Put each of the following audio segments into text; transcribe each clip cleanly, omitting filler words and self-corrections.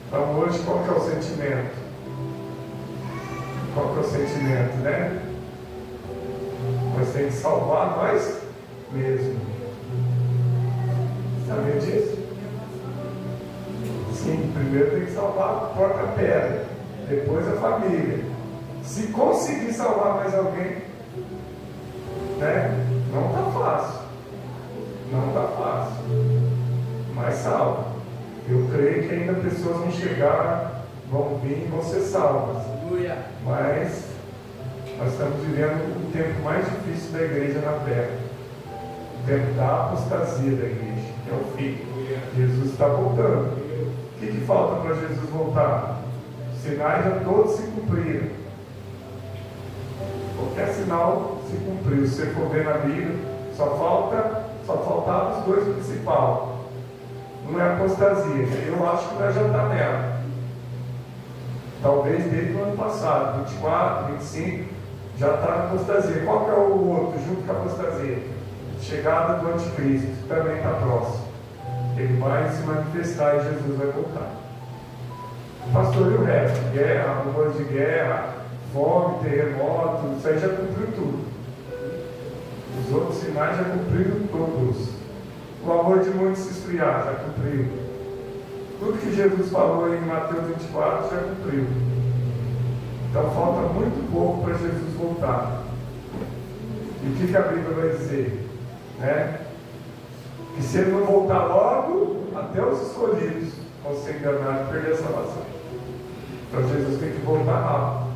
Então hoje qual que é o sentimento? Qual que é o sentimento, né? Nós temos que salvar nós mesmos. Sabia disso? Sim, primeiro tem que salvar a própria pedra, depois a família. Se conseguir salvar mais alguém, né? Não está fácil. Não está fácil. Mas salva. Eu creio que ainda pessoas vão chegar, vão vir e vão ser salvas. Mas nós estamos vivendo o tempo mais difícil da igreja na terra. O tempo da apostasia da igreja, que é o fim. Jesus está voltando. O que falta para Jesus voltar? Os sinais já todos se cumpriram. Qualquer sinal se cumpriu. Se você for ver na Bíblia, só faltavam os dois principais. Não é apostasia. Eu acho que nós já está nela. Talvez desde o ano passado, 24, 25, já está na apostasia. Qual que é o outro junto com a apostasia? Chegada do anticristo, que também está próximo. Ele vai se manifestar e Jesus vai voltar. Pastor, e o resto? Guerra, rumores de guerra, fome, terremoto, isso aí já cumpriu tudo. Os outros sinais já cumpriram todos. O amor de muitos se esfriar, já cumpriu. Tudo que Jesus falou em Mateus 24 já cumpriu. Então falta muito pouco para Jesus voltar. E o que a Bíblia vai dizer? Né? Que se ele não voltar logo, até os escolhidos vão ser enganados e perder a salvação. Então Jesus tem que voltar rápido.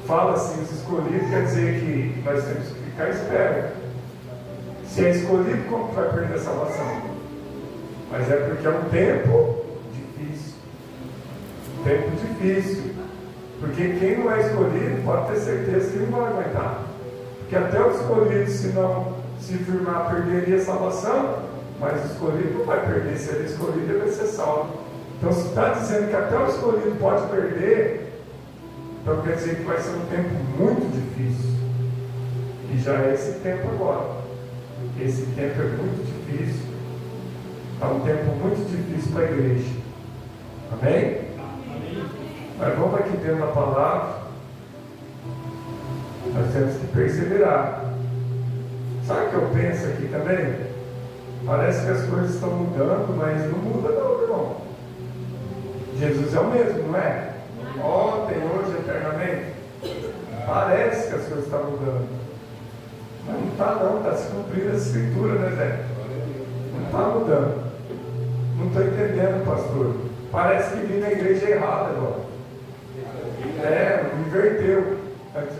Fala assim, os escolhidos quer dizer que nós temos que ficar à espera. Se é escolhido, como que vai perder a salvação? Mas é porque é um tempo difícil. Tempo difícil. Porque quem não é escolhido pode ter certeza que não vai aguentar. Porque até o escolhido, se não se firmar, perderia a salvação. Mas o escolhido não vai perder. Se ele é escolhido, ele vai ser salvo. Então, se está dizendo que até o escolhido pode perder, então quer dizer que vai ser um tempo muito difícil. E já é esse tempo agora. Esse tempo é muito difícil. É um tempo muito difícil para a igreja. Amém? Amém? Mas vamos aqui dentro da palavra. Nós temos que perseverar. Sabe o que eu penso aqui também? Parece que as coisas estão mudando, mas não muda não, irmão. Jesus é o mesmo, não é? Ontem, hoje, eternamente. Parece que as coisas estão mudando. Mas não está não, está se cumprindo a escritura, né, Zé? Não está mudando. Não estou entendendo, pastor. Parece que vim na igreja errada agora. Inverteu.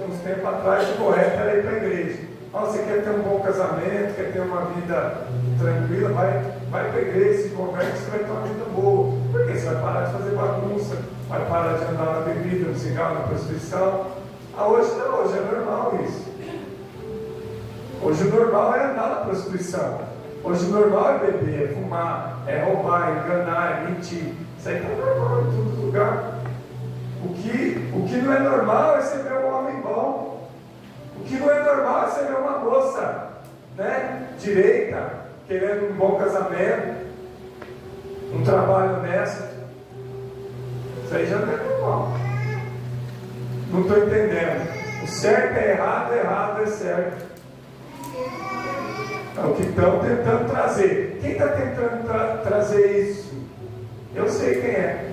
Uns tempos atrás, o correto era ir para a igreja. Você quer ter um bom casamento, quer ter uma vida tranquila, vai para a igreja, se converte, você vai ter uma vida boa. Porque você vai parar de fazer bagunça, vai parar de andar na bebida, no cigarro, na prostituição. Hoje não, hoje é normal isso. Hoje o normal é andar na prostituição. Hoje o normal é beber, é fumar, é roubar, é enganar, é mentir. Isso aí está normal em todo lugar. O que não é normal é você ver um homem bom. O que não é normal é você ver uma moça, né, direita, querendo um bom casamento, um trabalho honesto. Isso aí já não é normal. Não estou entendendo. O certo é errado, errado é certo. É o que estão tentando trazer. Quem está tentando trazer isso? Eu sei quem é.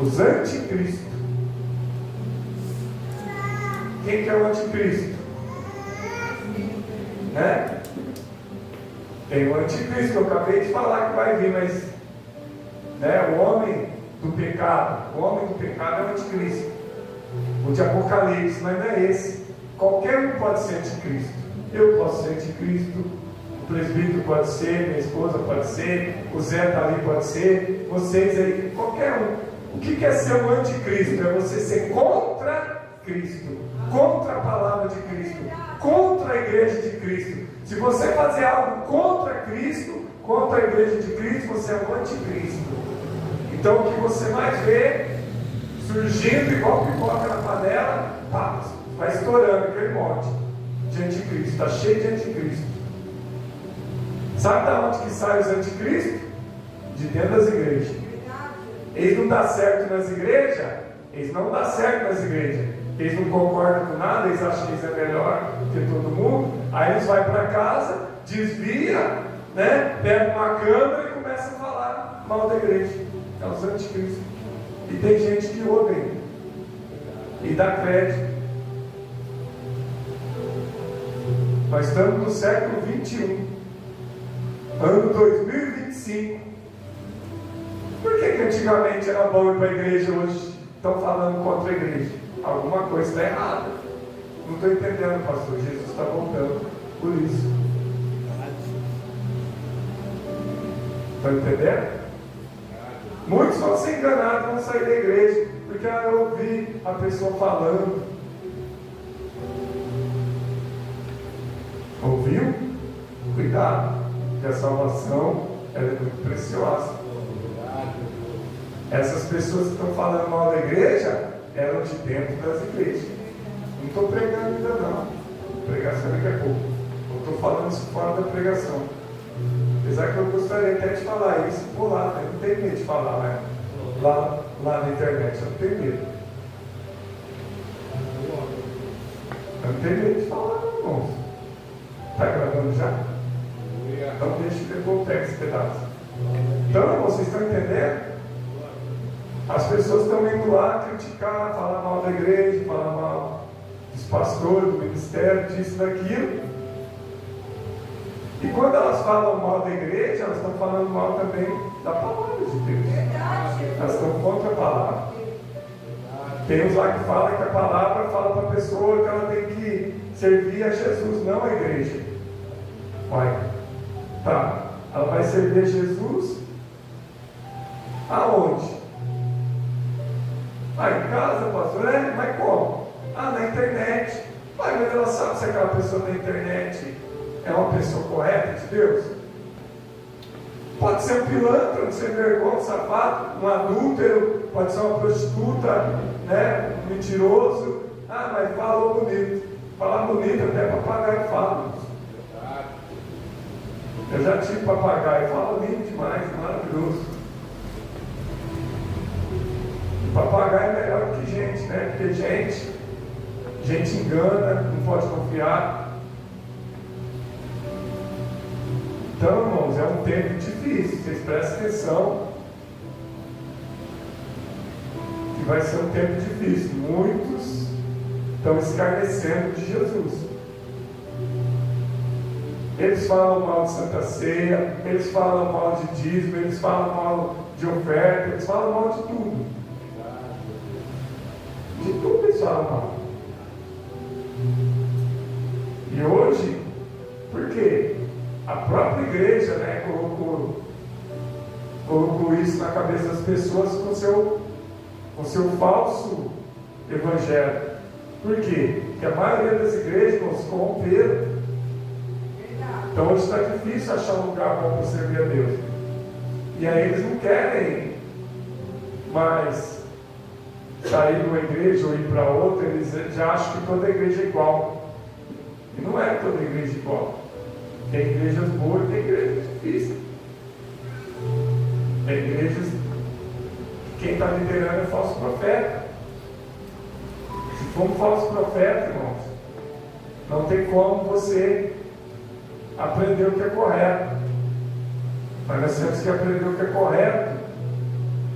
Os anticristos. Quem que é o anticristo? Né? Tem o anticristo que eu acabei de falar que vai vir, mas né, o homem do pecado é o anticristo. O de Apocalipse, mas não é esse. Qualquer um pode ser anticristo. Eu posso ser anticristo, o presbítero pode ser, minha esposa pode ser, o Zé está ali pode ser, vocês aí, qualquer um. O que é ser um anticristo? É você ser contra Cristo, contra a palavra de Cristo, contra a igreja de Cristo. Se você fazer algo contra Cristo, contra a igreja de Cristo, você é um anticristo. Então o que você mais vê surgindo igual pipoca na panela, vai estourando aquele monte de anticristo, está cheio de anticristo. Sabe de onde que saem os anticristos? de dentro das igrejas. Eles não dão certo nas igrejas, eles não dão certo nas igrejas. Eles não concordam com nada, eles acham que eles é melhor que todo mundo. Aí eles vão para casa, desvia, né? Pega uma câmera e começa a falar mal da igreja. É os anticristos. E tem gente que ouve e dá crédito. Nós estamos no século 21, ano 2025. Por que antigamente era bom ir para a igreja, hoje estão falando contra a igreja? Alguma coisa está errada. Não estou entendendo, pastor. Jesus está voltando por isso. Estão entendendo? Muitos vão ser enganados, vão sair da igreja, porque eu ouvi a pessoa falando. Ouviu? Cuidado, porque a salvação ela é muito preciosa. Essas pessoas que estão falando mal da igreja eram de dentro das igrejas. Não estou pregando ainda não. Pregação daqui a pouco. Eu estou falando isso fora da pregação. Apesar que eu gostaria até de falar isso por lá, né? Não tenho medo de falar, né? Lá na internet, eu não tenho medo. Eu não tenho medo de falar, não, irmãos. Está gravando já? Então deixa eu devolver esse pedaço. Então, vocês estão entendendo? As pessoas estão indo lá criticar, falar mal da igreja, falar mal dos pastores, do ministério, disso, daquilo. E quando elas falam mal da igreja, elas estão falando mal também da palavra de Deus. Elas estão contra a palavra. Tem uns lá que falam que a palavra fala para a pessoa que ela tem que servir a Jesus, não a igreja. Vai. Tá. Ela vai servir a Jesus aonde? Em casa, pastor? Mas como? Na internet. Mas ela sabe se aquela pessoa da internet é uma pessoa correta de Deus? Pode ser um pilantra, um sem vergonha, um safado, um adúltero, pode ser uma prostituta, né? Um mentiroso. Mas falou bonito. Falar bonito até papagaio fala. Eu já tive papagaio, fala lindo demais, maravilhoso. Papagaio é melhor que gente, né? Porque gente engana, não pode confiar. Então, irmãos, é um tempo difícil, vocês prestem atenção. Que vai ser um tempo difícil. Muitos estão escarnecendo de Jesus. Eles falam mal de Santa Ceia, eles falam mal de dízimo, eles falam mal de oferta, eles falam mal de tudo. De tudo eles falam mal. E hoje, por quê? A própria igreja, né, colocou isso na cabeça das pessoas com seu falso evangelho. Por quê? Porque a maioria das igrejas se corromperam. Então hoje está difícil achar um lugar bom para servir a Deus. E aí eles não querem mais sair de uma igreja ou ir para outra, eles já acham que toda igreja é igual. E não é toda igreja igual. Tem igrejas boas e tem igrejas difíceis. Tem igrejas que quem está liderando é falso profeta. Se for um falso profeta, irmãos, não tem como você aprender o que é correto. Mas nós temos que aprender o que é correto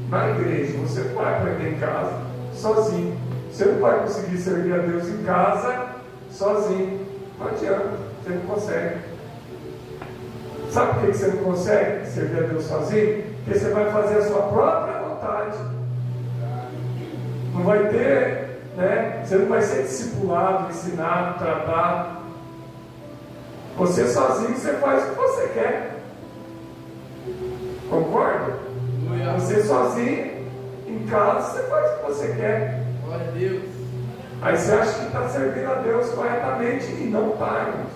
na igreja. Você não vai aprender em casa sozinho. Você não vai conseguir servir a Deus em casa sozinho. Não adianta, você não consegue. Sabe por que você não consegue servir a Deus sozinho? Porque você vai fazer a sua própria vontade. Não vai ter, né? Você não vai ser discipulado, ensinado, tratado. Você sozinho, você faz o que você quer. Concorda? Você sozinho, em casa, você faz o que você quer. Glória a Deus. Aí você acha que está servindo a Deus corretamente e não está, irmãos.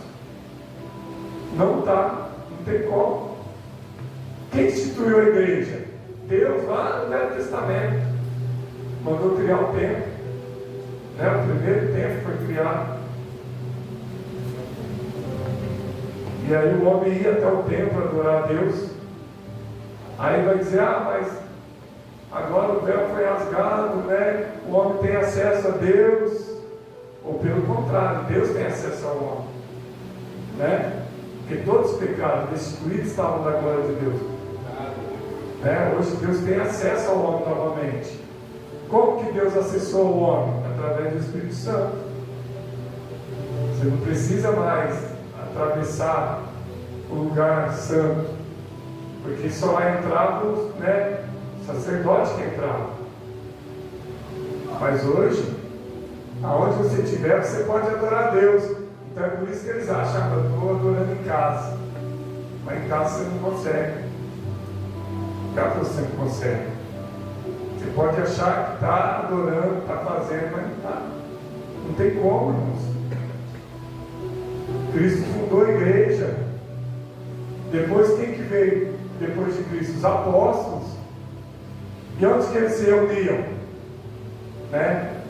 Não está. Não tem como. Quem instituiu a igreja? Deus, lá no Velho Testamento, mandou criar o templo. Né? O primeiro templo foi criado. E aí o homem ia até o templo adorar a Deus. Aí vai dizer, mas agora o véu foi rasgado, né? O homem tem acesso a Deus. Ou pelo contrário, Deus tem acesso ao homem, né? Porque todos os pecados destituídos estavam da glória de Deus, né? Hoje Deus tem acesso ao homem novamente. Como que Deus acessou o homem? Através do Espírito Santo. Você não precisa mais atravessar o lugar santo, porque só lá entrava, né, o sacerdote que entrava. Mas hoje, aonde você estiver, você pode adorar a Deus. Então é por isso que eles acham que eu estou adorando em casa. Mas em casa você não consegue. Em casa você não consegue. Você pode achar que está adorando, está fazendo, mas não está. Não tem como, irmãos. Cristo fundou a igreja. Depois quem que veio depois de Cristo? Os apóstolos. E onde que eles se reuniam? Né?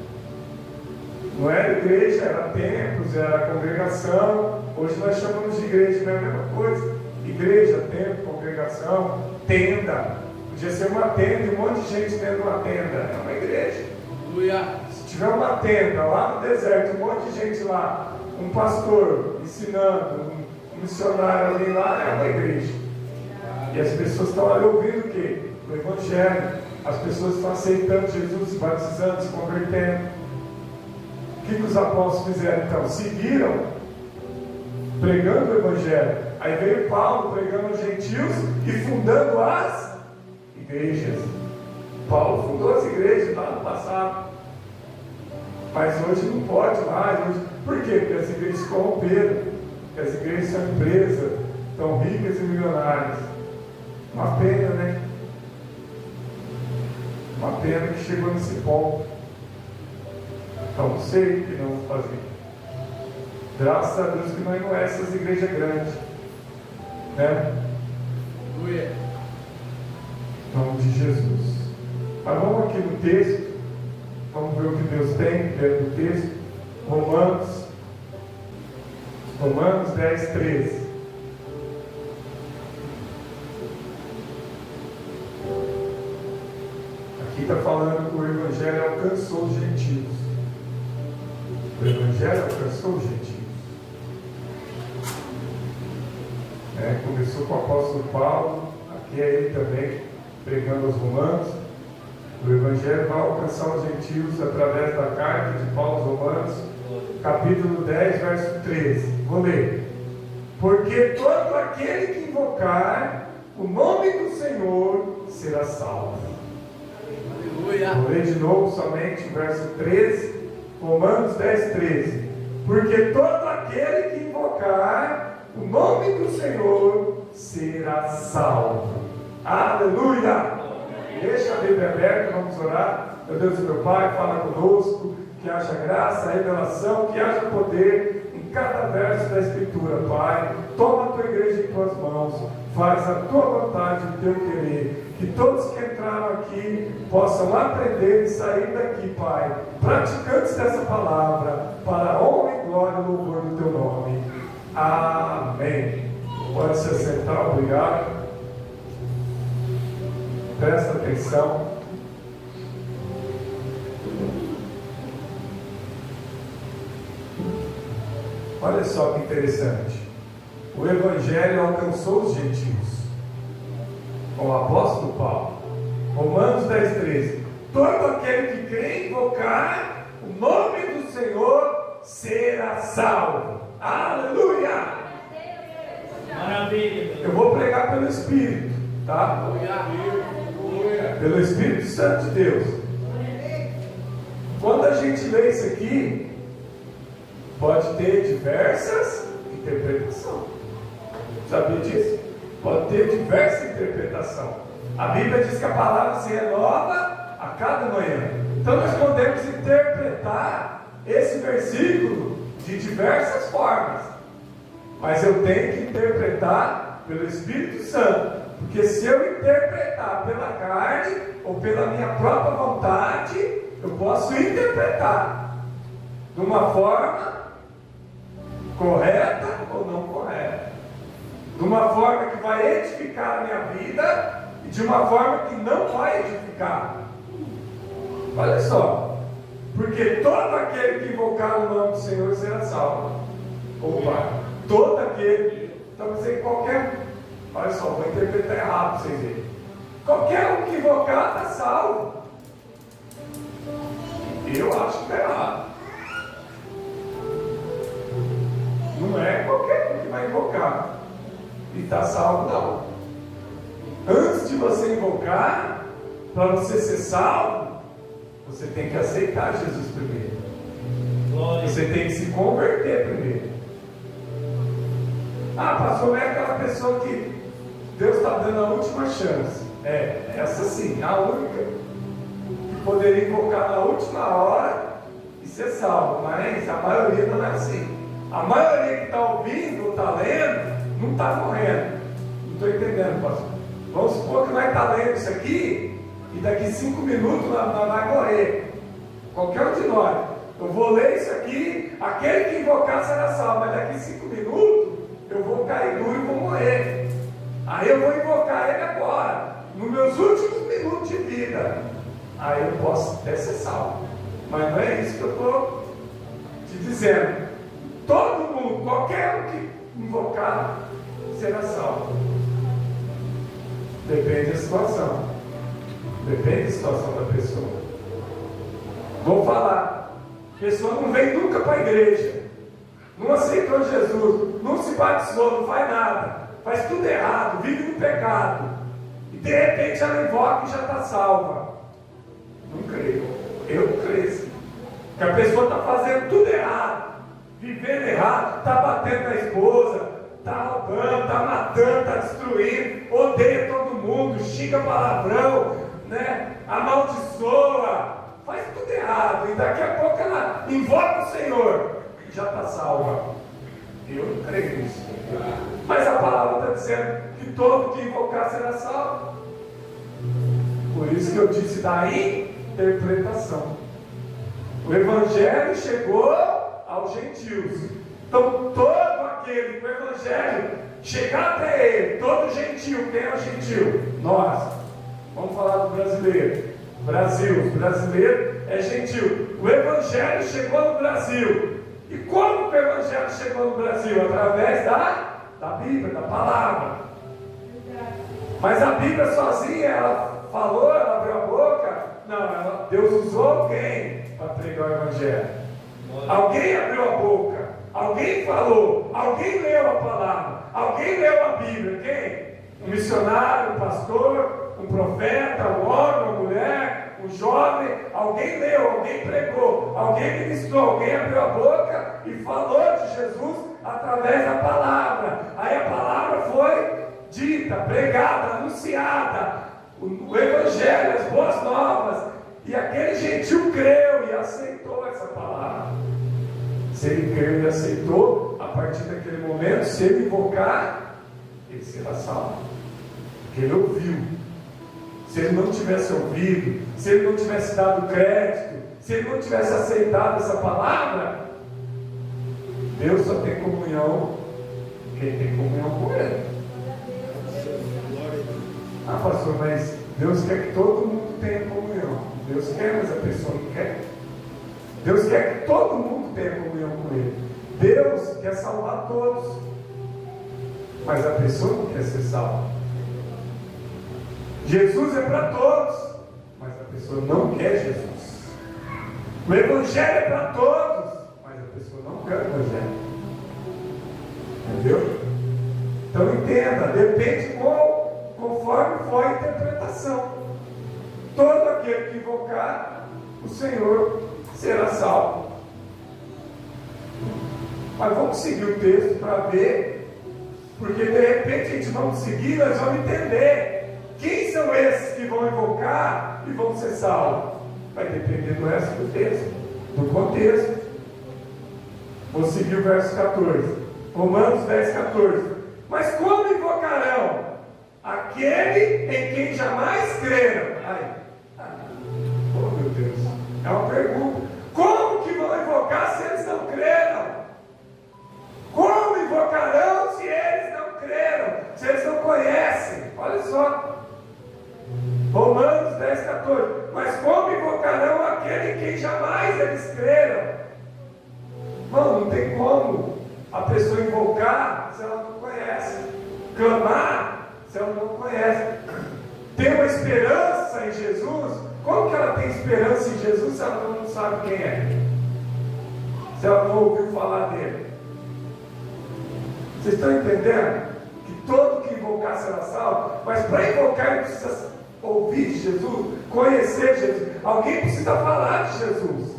Não era igreja, era templos, era congregação. Hoje nós chamamos de igreja, não é a mesma coisa. Igreja, templo, congregação, tenda. Podia ser uma tenda e um monte de gente dentro de uma tenda. É uma igreja. Se tiver uma tenda lá no deserto, um monte de gente lá, um pastor ensinando, um missionário ali lá, é uma igreja. E as pessoas estão ali ouvindo o quê? O Evangelho. As pessoas estão aceitando Jesus, se batizando, se convertendo. O que os apóstolos fizeram então? Seguiram pregando o Evangelho. Aí veio Paulo pregando aos gentios e fundando as igrejas. Paulo fundou as igrejas lá no passado. Mas hoje não pode mais. Hoje... Por quê? Porque as igrejas se corromperam. Porque as igrejas são empresas, tão ricas e milionárias. Uma pena, né? Uma pena que chegou nesse ponto. Então não sei o que não vou fazer. Graças a Deus que nós não é essas igrejas grandes, né? Em nome de Jesus. Mas vamos aqui no texto. Vamos ver o que Deus tem dentro do texto. Romanos 10, 13. Aqui está falando que o Evangelho alcançou os gentios. O Evangelho alcançou os gentios. Começou com o apóstolo Paulo, aqui é ele também, pregando aos romanos. O Evangelho vai alcançar os gentios através da carta de Paulo aos Romanos, capítulo 10, verso 13. Vou ler. Porque todo aquele que invocar o nome do Senhor será salvo. Aleluia. Vou ler de novo somente o verso 13. Romanos 10, 13. Porque todo aquele que invocar o nome do Senhor será salvo. Aleluia! Deixa a Bíblia aberta, vamos orar. Meu Deus e meu Pai, fala conosco, que haja graça, revelação, que haja poder em cada verso da Escritura, Pai. Toma a tua igreja em tuas mãos, faz a tua vontade, o teu querer. Que todos que entraram aqui possam aprender e sair daqui, Pai, praticantes dessa palavra, para a honra e glória e louvor do teu nome. Amém. Pode se assentar, obrigado. Presta atenção. Olha só que interessante. O Evangelho alcançou os gentios. Com o apóstolo Paulo. Romanos 10, 13. Todo aquele que crê invocar o nome do Senhor será salvo. Aleluia! Maravilha! Eu vou pregar pelo Espírito, tá? Pelo Espírito Santo de Deus. Quando a gente lê isso aqui, pode ter diversas interpretações. Sabia disso? Pode ter diversa interpretação. A Bíblia diz que a palavra se renova a cada manhã. Então nós podemos interpretar esse versículo de diversas formas. Mas eu tenho que interpretar pelo Espírito Santo. Porque se eu interpretar pela carne ou pela minha própria vontade, eu posso interpretar de uma forma correta ou não correta. De uma forma que vai edificar a minha vida e de uma forma que não vai edificar. Olha só, porque todo aquele que invocar o nome do Senhor será salvo. Opa, todo aquele, estamos dizendo qualquer, olha só, vou interpretar errado para vocês verem. Qualquer um que invocar está salvo. Eu acho que está errado. Não é qualquer um que vai invocar e está salvo, não. Antes de você invocar, para você ser salvo, você tem que aceitar Jesus primeiro. Você tem que se converter primeiro. Ah, pastor, é aquela pessoa que Deus está dando a última chance. É, essa sim, a única que poderia invocar na última hora e ser salvo. Mas a maioria não é assim. A maioria que está ouvindo ou está lendo, não está morrendo. Não estou entendendo, pastor. Vamos supor que nós estamos lendo isso aqui e daqui 5 minutos nós vamos morrer. Qualquer um de nós. Eu vou ler isso aqui, aquele que invocar será salvo, mas daqui 5 minutos eu vou cair duro e vou morrer. Aí eu vou invocar ele agora, nos meus últimos minutos de vida. Aí eu posso até ser salvo. Mas não é isso que eu estou te dizendo. Todo mundo, qualquer um que invocar, será salvo. Depende da situação. Depende da situação da pessoa. Vou falar. A pessoa não vem nunca para a igreja. Não aceitou Jesus. Não se batizou, não faz nada. Faz tudo errado, vive no pecado. E de repente ela invoca e já está salva. Não creio. Eu não creio assim. Que a pessoa está fazendo tudo errado. Vivendo errado, está batendo na esposa, está roubando, está matando, está destruindo, odeia todo mundo, xinga palavrão, né? Amaldiçoa, faz tudo errado, e daqui a pouco ela invoca o Senhor e já está salva. Eu não creio nisso. Mas a palavra está dizendo que todo que invocar será salvo. Por isso que eu disse da interpretação. O Evangelho chegou aos gentios. Então todo aquele que o Evangelho chegar até ele, todo gentil, quem é o gentil? Nós. Vamos falar do brasileiro. Brasil, os brasileiros é gentil. O Evangelho chegou no Brasil. E como que o Evangelho chegou no Brasil? Através da Bíblia, da palavra. Mas a Bíblia sozinha, ela falou, ela abriu a boca? Não, Deus usou alguém para pregar o Evangelho. Alguém abriu a boca, alguém falou, alguém leu a palavra, alguém leu a Bíblia. Quem? Um missionário, um pastor, um profeta, um homem, uma mulher, um jovem. Alguém leu, alguém pregou, alguém ministrou, alguém abriu a boca e falou de Jesus através da palavra. Aí a palavra foi dita, pregada, anunciada, o Evangelho, as boas novas. E aquele gentil creu e aceitou essa palavra. Se ele creu e aceitou, a partir daquele momento, se ele invocar, ele será salvo. Porque ele ouviu. Se ele não tivesse ouvido, se ele não tivesse dado crédito, se ele não tivesse aceitado essa palavra, Deus só tem comunhão quem tem comunhão com ele. Ah, pastor, mas Deus quer que todo mundo tenha comunhão. Deus quer, mas a pessoa não quer. Deus quer que todo mundo tenha comunhão com Ele. Deus quer salvar todos, mas a pessoa não quer ser salva. Jesus é para todos, mas a pessoa não quer Jesus. O Evangelho é para todos, mas a pessoa não quer o Evangelho. Entendeu? Então entenda, depende conforme for a interpretação. Todo aquele que invocar o Senhor será salvo. Mas vamos seguir o texto para ver, porque de repente a gente vamos seguir, nós vamos entender quem são esses que vão invocar e vão ser salvos. Vai depender do resto do texto, do contexto. Vou seguir o verso 14, Romanos 10, 14. Mas como invocarão aquele em quem jamais creram? Oh meu Deus, é uma pergunta. Como que vão invocar se eles não creram? Como invocarão se eles não creram? Se eles não conhecem? Olha só. a pessoa invocar se ela não conhece, clamar se ela não conhece, ter uma esperança em Jesus. Como que ela tem esperança em Jesus se ela não sabe quem é? Se ela não ouviu falar dele? Vocês estão entendendo? Que todo que invocar será salvo, mas para invocar ele precisa ouvir de Jesus, conhecer Jesus. Alguém precisa falar de Jesus,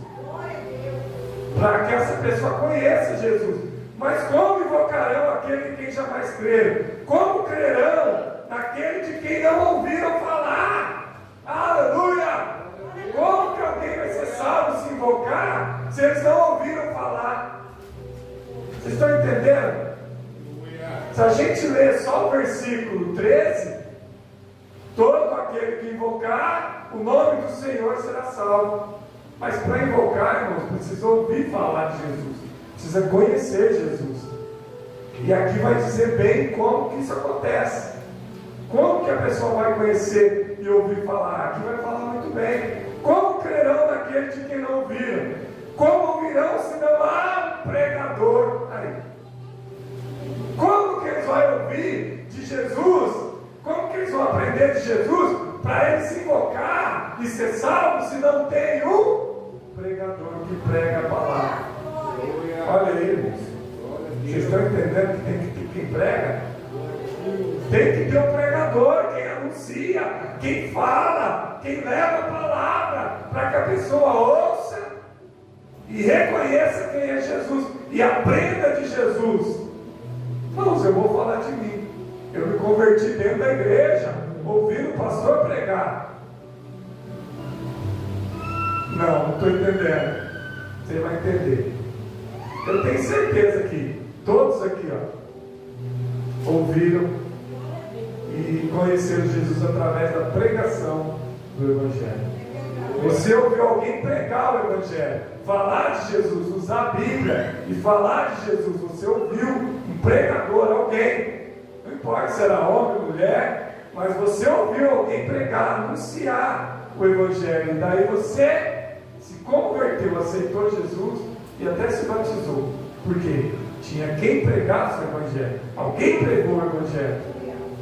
para que essa pessoa conheça Jesus. Mas como invocarão aquele em quem jamais creram? Como crerão naquele de quem não ouviram falar? Aleluia! Como que alguém vai ser salvo se invocar, se eles não ouviram falar? Vocês estão entendendo? Se a gente ler só o versículo 13, todo aquele que invocar o nome do Senhor será salvo. Mas para invocar, irmãos, precisa ouvir falar de Jesus, precisa conhecer Jesus. E aqui vai dizer bem como que isso acontece. Como que a pessoa vai conhecer e ouvir falar? Aqui vai falar muito bem. Como crerão naquele de quem não ouviram? Como ouvirão se não há um pregador aí? Como que eles vão ouvir de Jesus? Como que eles vão aprender de Jesus para eles se invocar e ser salvos se não tem um pregador que prega a palavra? Olha aí, irmãos. Vocês estão entendendo que tem que ter quem prega? Tem que ter um pregador, quem anuncia, quem fala, quem leva a palavra, para que a pessoa ouça e reconheça quem é Jesus e aprenda de Jesus. Irmãos, eu vou falar de mim. Eu me converti dentro da igreja, ouvindo o pastor pregar. Não estou entendendo. Você vai entender. Eu tenho certeza que todos aqui, ouviram e conheceram Jesus através da pregação do Evangelho. Você ouviu alguém pregar o Evangelho, falar de Jesus, usar a Bíblia e falar de Jesus. Você ouviu um pregador, alguém, não importa se era homem ou mulher, mas você ouviu alguém pregar, anunciar o Evangelho. E daí você se converteu, aceitou Jesus e até se batizou. Por quê? Tinha quem pregasse o Evangelho. Alguém pregou o Evangelho.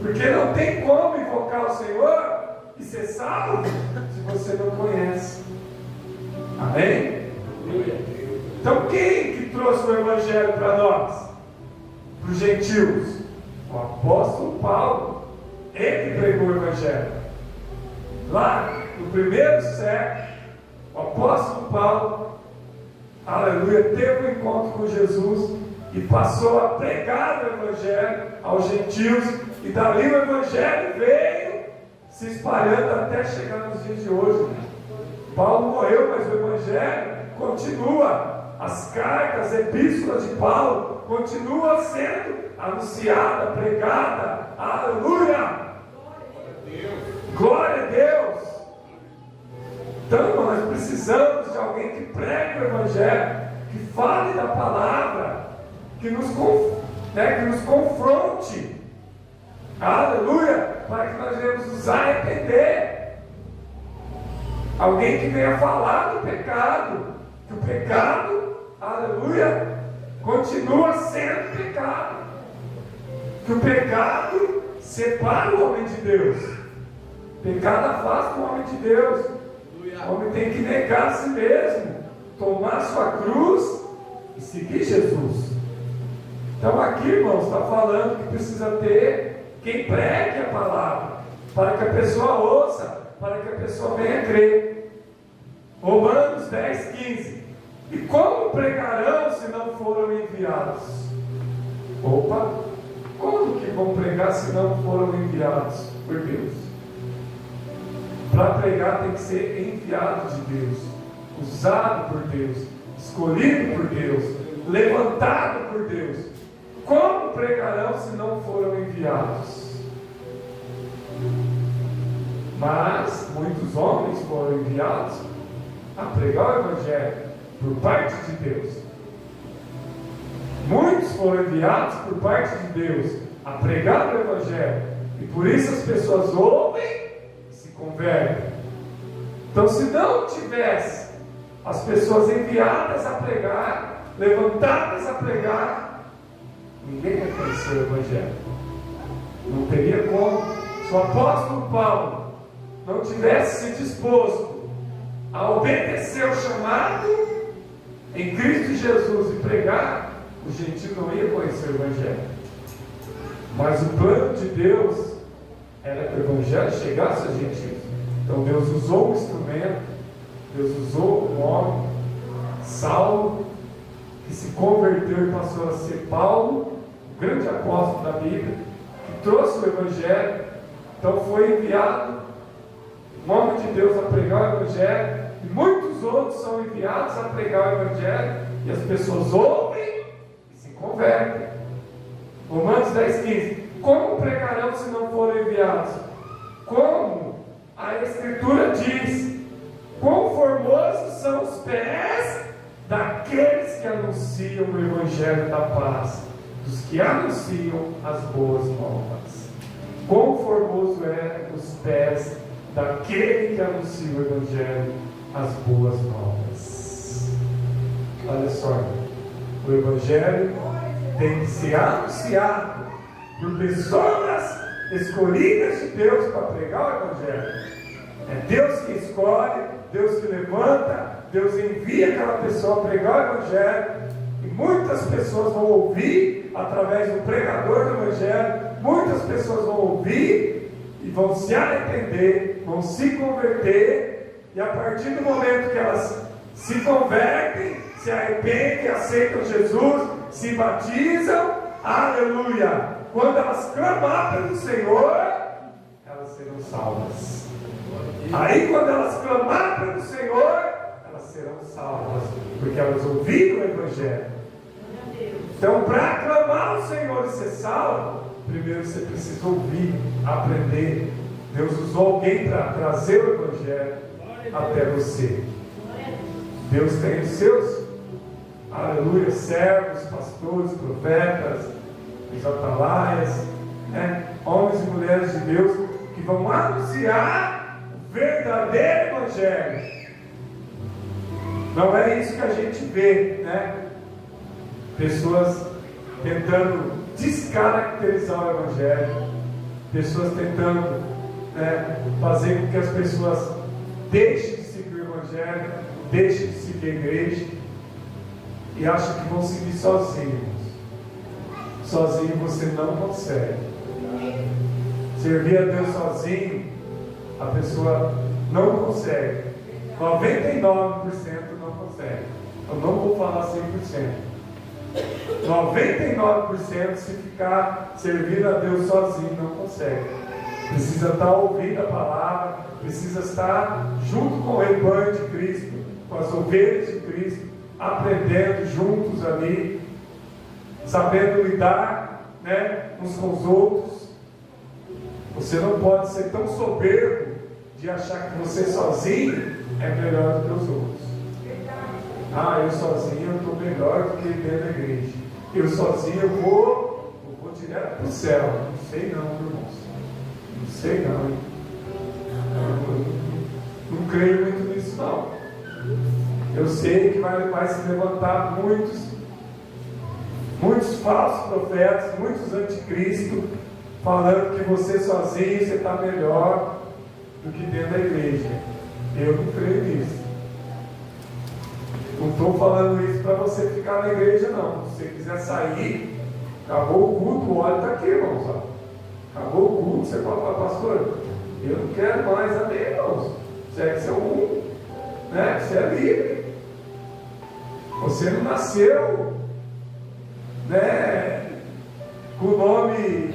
Porque não tem como invocar o Senhor e ser salvo se você não conhece. Amém? Então quem que trouxe o Evangelho para nós? Para os gentios? O apóstolo Paulo. Ele pregou o Evangelho. Lá no primeiro século, o apóstolo Paulo, aleluia, teve um encontro com Jesus e passou a pregar o Evangelho aos gentios, e dali o Evangelho veio se espalhando até chegar nos dias de hoje. Paulo morreu, mas o Evangelho continua. As cartas, epístolas de Paulo continuam sendo anunciada, pregada. Aleluia! Glória a Deus! Então nós precisamos de alguém que pregue o Evangelho, que fale da palavra, que nos confronte. Aleluia! Para que nós venhamos nos arrepender. Alguém que venha falar do pecado, que o pecado, aleluia, continua sendo pecado, que o pecado separa o homem de Deus. Pecado afasta o homem de Deus. O homem tem que negar a si mesmo, tomar sua cruz e seguir Jesus. Então aqui, irmãos, está falando que precisa ter quem pregue a palavra, para que a pessoa ouça, para que a pessoa venha crer. Romanos 10, 15. E como pregarão se não foram enviados? Opa! Como que vão pregar se não foram enviados por Deus? Para pregar tem que ser enviado de Deus, usado por Deus, escolhido por Deus, levantado por Deus. Como pregarão se não foram enviados? Mas muitos homens foram enviados a pregar o Evangelho por parte de Deus. Muitos foram enviados por parte de Deus a pregar o Evangelho, e por isso as pessoas ouvem e se convertem. Então, se não tivesse as pessoas enviadas a pregar, levantadas a pregar, conhecer o Evangelho. Não teria como. Se o apóstolo Paulo não tivesse se disposto a obedecer o chamado em Cristo Jesus e pregar, o gentio não ia conhecer o Evangelho. Mas o plano de Deus era que o Evangelho chegasse aos gentios. Então Deus usou um instrumento, Deus usou um homem, Saulo, que se converteu e passou a ser Paulo, o grande apóstolo da Bíblia, que trouxe o Evangelho. Então foi enviado o homem de Deus a pregar o Evangelho, e muitos outros são enviados a pregar o Evangelho, e as pessoas ouvem e se convertem. Romanos 10,15: como pregarão se não forem enviados? Como a Escritura diz: quão formosos são os pés daqueles que anunciam o Evangelho da paz, dos que anunciam as boas novas. Quão formoso é os pés daquele que anuncia o Evangelho, as boas novas. Olha só, o Evangelho tem que ser anunciado por pessoas escolhidas de Deus para pregar o Evangelho. É Deus que escolhe, Deus que levanta, Deus envia aquela pessoa a pregar o Evangelho, e muitas pessoas vão ouvir através do pregador do Evangelho, muitas pessoas vão ouvir e vão se arrepender, vão se converter, e a partir do momento que elas se convertem, se arrependem, aceitam Jesus, se batizam, aleluia! Quando elas clamar pelo Senhor, elas serão salvas. Aí quando elas clamar pelo Senhor, elas serão salvas, porque elas ouviram o Evangelho. Então, para clamar ao Senhor e ser salvo, primeiro você precisa ouvir, aprender. Deus usou alguém para trazer o Evangelho até você. Deus tem os seus, aleluia, servos, pastores, profetas, os atalaias, homens e mulheres de Deus, que vão anunciar o verdadeiro Evangelho. Não é isso que a gente vê, Pessoas tentando descaracterizar o Evangelho, pessoas tentando fazer com que as pessoas deixem de seguir o Evangelho, deixem de seguir a igreja, e acham que vão seguir sozinhos. Sozinho você não consegue. Servir a Deus sozinho, a pessoa não consegue. 99% não consegue. Eu não vou falar 100%. 99% se ficar servindo a Deus sozinho não consegue. Precisa estar ouvindo a palavra, precisa estar junto com o rebanho de Cristo, com as ovelhas de Cristo, aprendendo juntos ali, sabendo lidar uns com os outros. Você não pode ser tão soberbo de achar que você sozinho é melhor do que os outros. Eu sozinho eu estou melhor do que dentro da igreja. Eu sozinho eu vou direto para o céu. Não sei não, irmãos. Não sei não. Não creio muito nisso não. Eu sei que vai se levantar muitos falsos profetas, muitos anticristos, falando que você sozinho você está melhor do que dentro da igreja. Eu não creio nisso. Não estou falando isso para você ficar na igreja não. Se você quiser sair, acabou o culto, o óleo está aqui, irmãos. Acabou o culto, você pode falar: pastor, eu não quero mais, amém, irmãos. Você é seu mundo, você é livre. Você não nasceu com o nome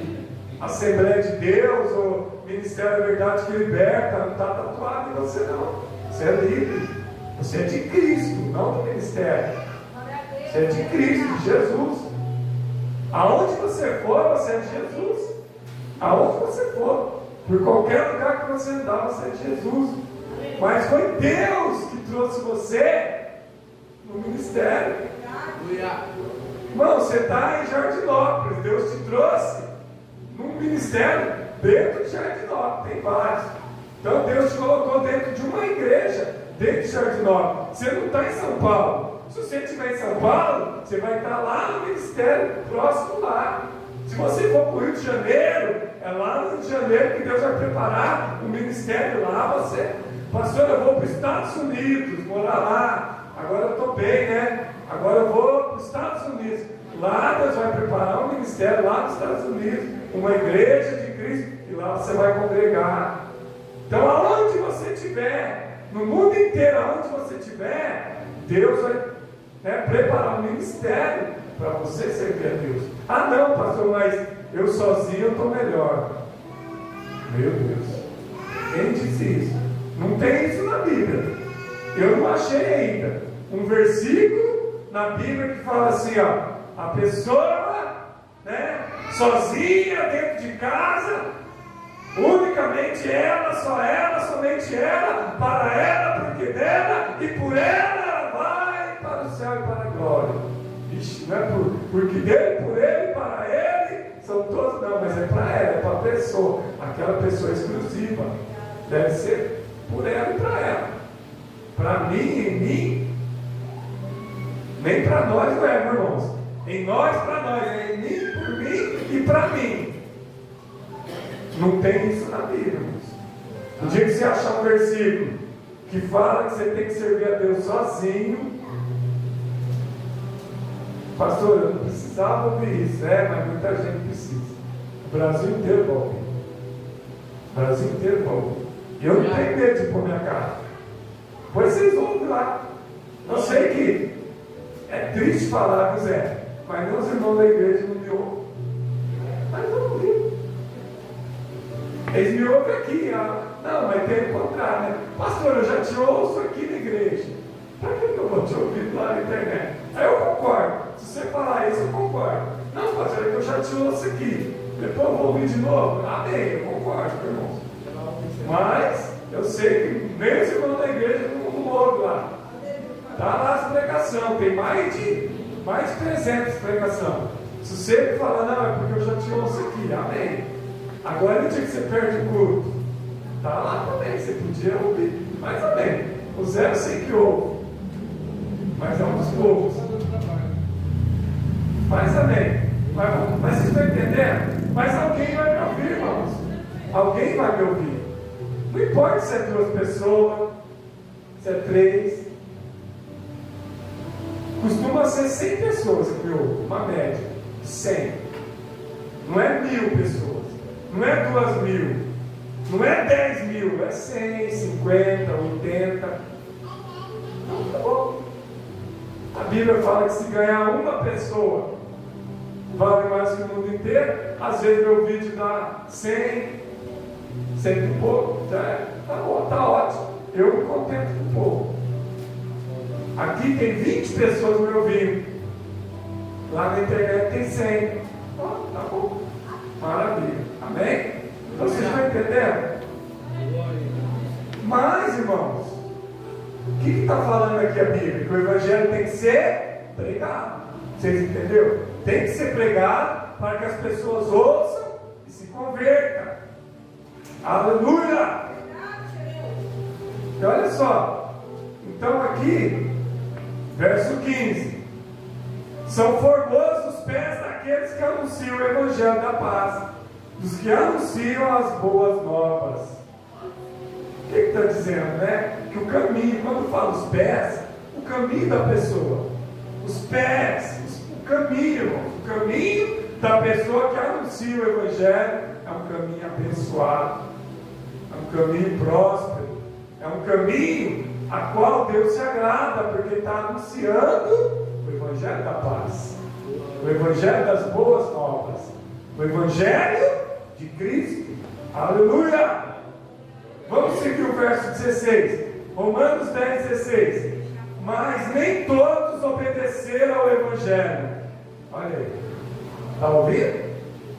Assembleia de Deus ou Ministério da Verdade que Liberta, não está tatuado em você não. Você é livre. Você é de Cristo, não do ministério. Você é de Cristo, de Jesus. Aonde você for, você é de Jesus. Aonde você for, por qualquer lugar que você andar, você é de Jesus. Mas foi Deus que trouxe você no ministério. Irmão, você está em Jardinópolis, Deus te trouxe num ministério dentro de Jardinópolis, tem vários. Então Deus te colocou dentro de uma igreja, dentro de Jardinópolis. Você não está em São Paulo. Se você estiver em São Paulo, você vai estar lá no ministério próximo lá. Se você for para o Rio de Janeiro, é lá no Rio de Janeiro que Deus vai preparar um ministério lá. Você, pastor, eu vou para os Estados Unidos, morar lá. Agora eu estou bem, né? Agora eu vou para os Estados Unidos. Lá Deus vai preparar um ministério lá nos Estados Unidos, uma igreja de Cristo, e lá você vai congregar. Então, aonde você estiver, no mundo inteiro, aonde você estiver, Deus vai preparar um ministério para você servir a Deus. Ah, não, pastor, mas eu sozinho estou melhor. Meu Deus, quem disse isso? Não tem isso na Bíblia. Eu não achei ainda um versículo na Bíblia que fala assim, ó, a pessoa, sozinha dentro de casa, unicamente ela, só ela, somente ela, para ela, porque dela e por ela vai para o céu e para a glória. Ixi, não é porque dele, por ele, para ele, são todos, não, mas é para ela, é para a pessoa, aquela pessoa exclusiva, deve ser por ela e para ela. Para mim, em mim, nem para nós não é, irmãos. Em nós, para nós, é em mim, por mim e para mim. Não tem isso na Bíblia, irmãos. No dia que você achar um versículo que fala que você tem que servir a Deus sozinho, pastor, eu não precisava ouvir isso, mas muita gente precisa. O Brasil inteiro vai ouvir. O Brasil inteiro vai ouvir. E eu não tenho medo de pôr minha cara. Pois vocês ouvem lá. Eu sei que é triste falar, José, mas meus irmãos da igreja não me ouvem. Mas eu não vi. Eles me ouvem aqui. Não, mas tem o contrário, né? Pastor, eu já te ouço aqui na igreja. Para que eu vou te ouvir lá na internet? Aí eu concordo. Se você falar isso, eu concordo. Não, pastor, é que eu já te ouço aqui. Depois eu vou ouvir de novo. Amém, eu concordo, irmãos. Mas eu sei que nem os irmãos da igreja não ouvem lá. Está lá as pregações, tem mais de 300 pregações. Se você falar, não, é porque eu já te ouço aqui, amém. Agora no dia que você perde o culto, está lá também, você podia ouvir, mas amém. O Zé eu sei que ouve, mas é um dos poucos. Mas amém. Mas vocês estão entendendo? Mas alguém vai me ouvir, irmãos. Alguém vai me ouvir. Não importa se é 2 pessoas, se é 3. Costuma ser 100 pessoas que me ouvem, uma média. 100. Não é 1000 pessoas. Não é 2000. Não é 10.000. É 100, 50, 80. Então tá bom. A Bíblia fala que se ganhar uma pessoa vale mais que o mundo inteiro. Às vezes meu vídeo dá 100 e pouco. Já é. Tá bom, tá ótimo. Eu me contento com pouco. Aqui tem 20 pessoas me ouvindo. Lá na internet tem 100. Tá bom. Maravilha. Amém? Então vocês estão entendendo? Mas, irmãos, o que está falando aqui a Bíblia? Que o Evangelho tem que ser pregado. Vocês entenderam? Tem que ser pregado para que as pessoas ouçam e se convertam. Aleluia! E olha só. Então aqui, verso 15. São formosos os pés daqueles que anunciam o Evangelho da paz, dos que anunciam as boas novas. O que está dizendo, né? Que o caminho, quando fala os pés, o caminho da pessoa, os pés, o caminho da pessoa que anuncia o Evangelho é um caminho abençoado, é um caminho próspero, é um caminho a qual Deus se agrada, porque está anunciando o Evangelho da paz, o Evangelho das boas novas, o Evangelho de Cristo. Aleluia! Vamos seguir o verso 16, Romanos 10, 16. Mas nem todos obedeceram ao Evangelho. Olha aí, está ouvindo?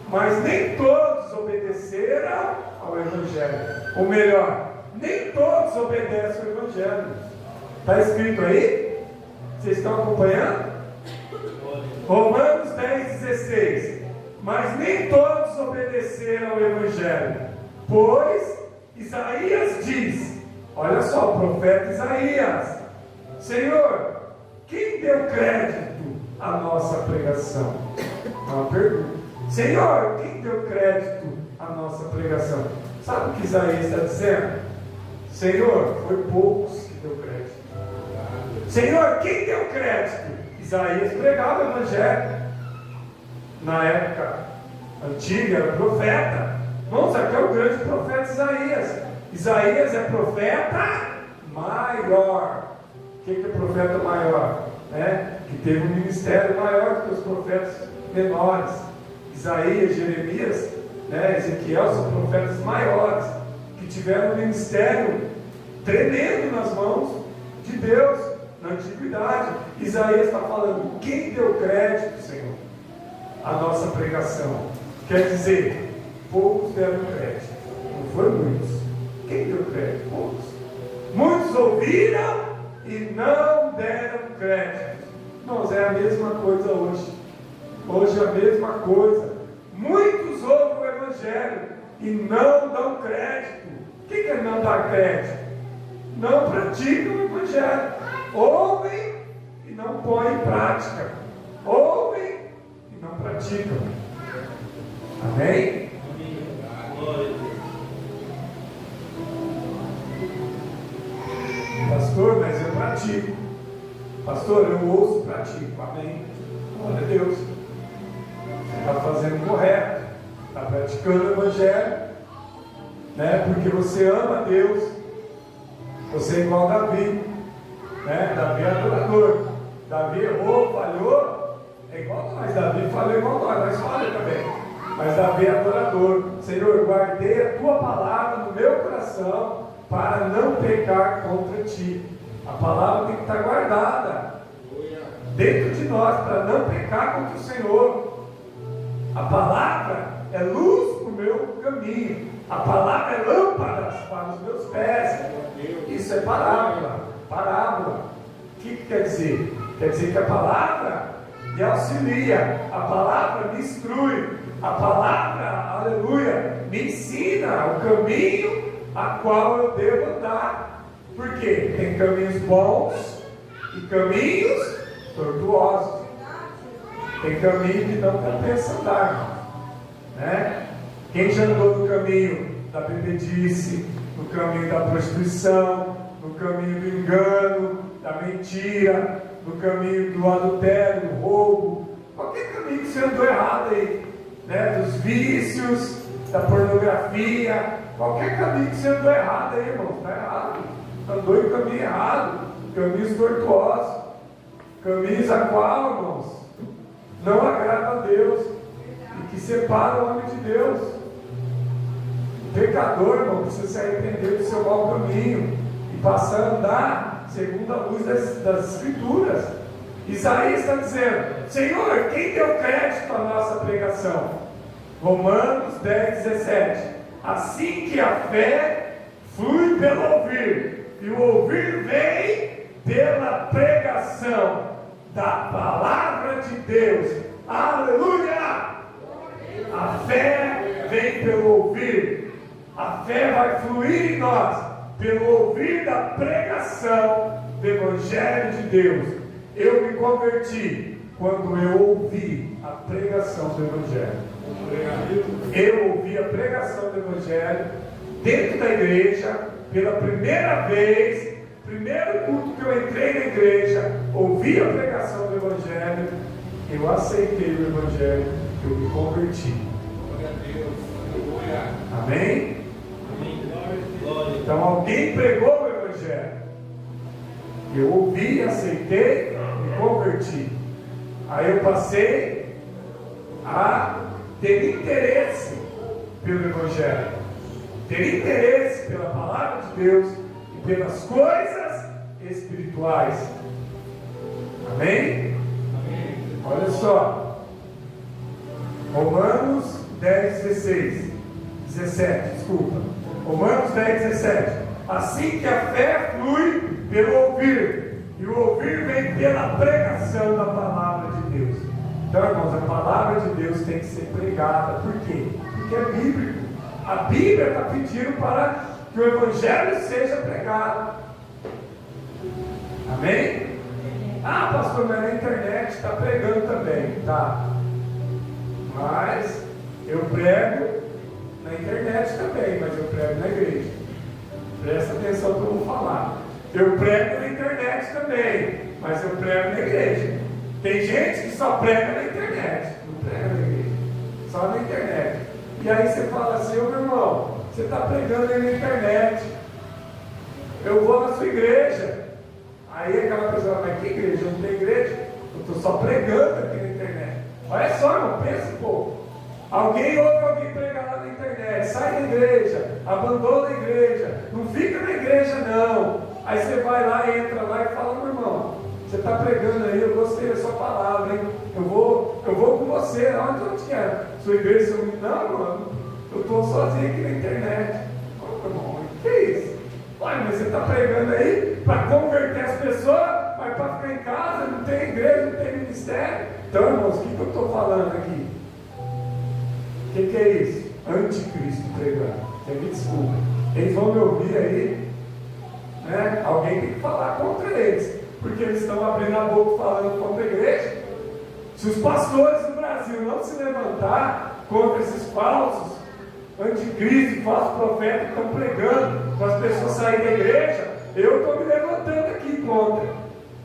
Mas nem todos obedeceram ao Evangelho. Ou melhor, nem todos obedecem ao Evangelho. Está escrito aí? Vocês estão acompanhando? Romanos 10, 16. Mas nem todos obedeceram ao Evangelho, pois Isaías diz, olha só, o profeta Isaías: Senhor, quem deu crédito à nossa pregação? É uma pergunta. Senhor, quem deu crédito à nossa pregação? Sabe o que Isaías está dizendo? Senhor, foi poucos que deu crédito. Senhor, quem deu crédito? Isaías pregava o evangelho. Na época antiga, era profeta. Irmãos, aqui é o grande profeta Isaías. Isaías é profeta maior. O que é profeta maior? Que teve um ministério maior que os profetas menores. Isaías, Jeremias, Ezequiel são profetas maiores, que tiveram um ministério tremendo nas mãos de Deus na antiguidade. Isaías está falando: quem deu crédito, Senhor, à nossa pregação? Quer dizer, poucos deram crédito, não foi muitos. Quem deu crédito? Poucos. Muitos ouviram e não deram crédito. Irmãos, é a mesma coisa hoje. Hoje é a mesma coisa. Muitos ouvem o evangelho e não dão crédito. O que é não dar crédito? Não praticam o evangelho. Ouvem e não põem em prática. Ouvem e não praticam. Amém? Pastor, mas eu pratico. Pastor, eu ouço e pratico. Amém? Glória a Deus. Você está fazendo correto. Está praticando o evangelho. Porque você ama a Deus. Você é igual a Davi. Davi é adorador. Davi errou, falhou. É igual a nós. Davi falhou igual a nós falhamos também. Mas Davi é adorador. Senhor, eu guardei a tua palavra no meu coração para não pecar contra ti. A palavra tem que estar guardada dentro de nós para não pecar contra o Senhor. A palavra é luz para o meu caminho. A palavra é lâmpada para os meus pés. Isso é parábola. Parábola. O que quer dizer? Quer dizer que a palavra me auxilia, a palavra me instrui, a palavra, aleluia, me ensina o caminho a qual eu devo andar. Por quê? Tem caminhos bons e caminhos tortuosos. Tem caminho que não compensa andar, Quem já andou no caminho da bebedice, no caminho da prostituição, no caminho do engano, da mentira, no caminho do adultério, do roubo, qualquer caminho que você andou errado aí, dos vícios, da pornografia, qualquer caminho que você andou errado aí, irmão, está errado. Andou em caminho errado, caminhos tortuosos, caminhos a qual, irmãos, não agrada a Deus e que separa o homem de Deus. O pecador, irmão, precisa se arrepender do seu mau caminho e passar a andar segundo a luz das Escrituras. Isaías está dizendo: Senhor, quem deu crédito à nossa pregação? Romanos 10, 17. Assim que a fé flui pelo ouvir, e o ouvir vem pela pregação da palavra de Deus. Aleluia! A fé vem pelo ouvir. A fé vai fluir em nós pelo ouvir da pregação do Evangelho de Deus. Eu me converti quando eu ouvi a pregação do Evangelho. Eu ouvi a pregação do Evangelho dentro da igreja pela primeira vez. Primeiro culto que eu entrei na igreja, ouvi a pregação do Evangelho, eu aceitei o Evangelho, eu me converti. Amém? Então alguém pregou o Evangelho, eu ouvi, aceitei, me converti. Aí eu passei a ter interesse pelo Evangelho, ter interesse pela palavra de Deus e pelas coisas espirituais. Amém? Amém. Olha só, Romanos 10, 16, 17, desculpa. Romanos 10, 17. Assim que a fé flui pelo ouvir, e o ouvir vem pela pregação da palavra de Deus. Então, irmãos, a palavra de Deus tem que ser pregada. Por quê? Porque é bíblico. A Bíblia está pedindo para que o Evangelho seja pregado. Amém? Ah, pastor, mas na internet está pregando também. Tá. Mas eu prego na internet também, mas eu prego na igreja. Presta atenção no que eu vou falar. Eu prego na internet também, mas eu prego na igreja. Tem gente que só prega na internet, não prega na igreja, só na internet. E aí você fala assim: ô meu irmão, você está pregando aí na internet, eu vou na sua igreja. Aí aquela pessoa: mas que igreja? Não tem igreja? Eu estou só pregando aqui na internet. Olha só, irmão, pensa um pouco. Alguém ouve alguém pregar lá na internet, sai da igreja, abandona a igreja, não fica na igreja não. Aí você vai lá, entra lá e fala: meu irmão, você está pregando aí, eu gostei da sua palavra, hein? Eu vou com você, onde que é? Sua igreja? Não, mano, eu estou sozinho aqui na internet. Ô, meu irmão, o que é isso? Olha, mas você está pregando aí para converter as pessoas, mas para ficar em casa, não tem igreja, não tem ministério. Então, irmãos, o que eu estou falando aqui? O que é isso? Anticristo pregando. Você me desculpa. Eles vão me ouvir aí, né? Alguém tem que falar contra eles, porque eles estão abrindo a boca falando contra a igreja. Se os pastores do Brasil não se levantar contra esses falsos anticristos, falsos profetas que estão pregando para as pessoas saírem da igreja, eu estou me levantando aqui contra.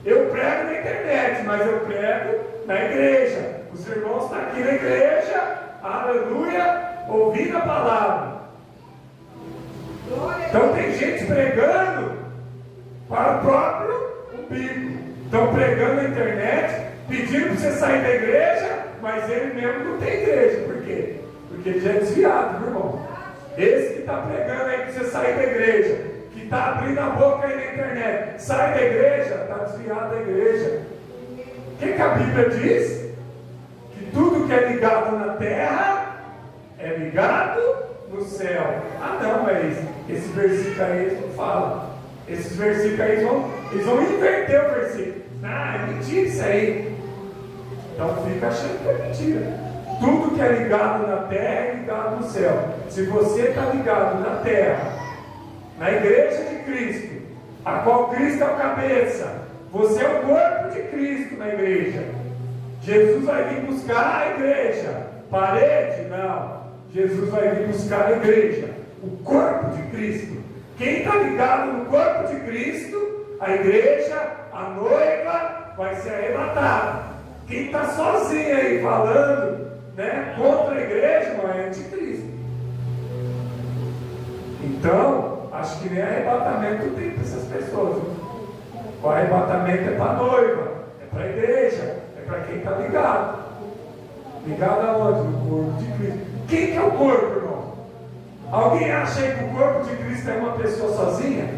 Eu prego na internet, mas eu prego na igreja. Os irmãos estão aqui na igreja, aleluia, ouvindo a palavra. Então tem gente pregando para o próprio umbigo. Estão pregando na internet, pedindo para você sair da igreja, mas ele mesmo não tem igreja. Por quê? Porque ele já é desviado, meu irmão. Esse que está pregando aí para você sair da igreja, que está abrindo a boca aí na internet, sai da igreja, está desviado da igreja. O que a Bíblia diz? Que tudo que é ligado na terra é ligado no céu. Ah não, mas esse versículo aí eles não falam. Esses versículos aí eles vão inverter o versículo. Ah, é mentira isso aí. Então fica achando que é mentira. Tudo que é ligado na terra é ligado no céu. Se você está ligado na terra, na igreja de Cristo, a qual Cristo é o cabeça, você é o corpo de Cristo na igreja. Jesus vai vir buscar a igreja. Parede? Não. Jesus vai vir buscar a igreja, o corpo de Cristo. Quem está ligado no corpo de Cristo, a igreja, a noiva, vai ser arrebatada. Quem está sozinho aí falando, né, contra a igreja, não é anticristo. Então, acho que nem arrebatamento tem para essas pessoas. O arrebatamento é para a noiva, é para a igreja, é para quem está ligado. Ligado aonde? No corpo de Cristo. Quem que é o corpo, irmão? Alguém acha aí que o corpo de Cristo é uma pessoa sozinha?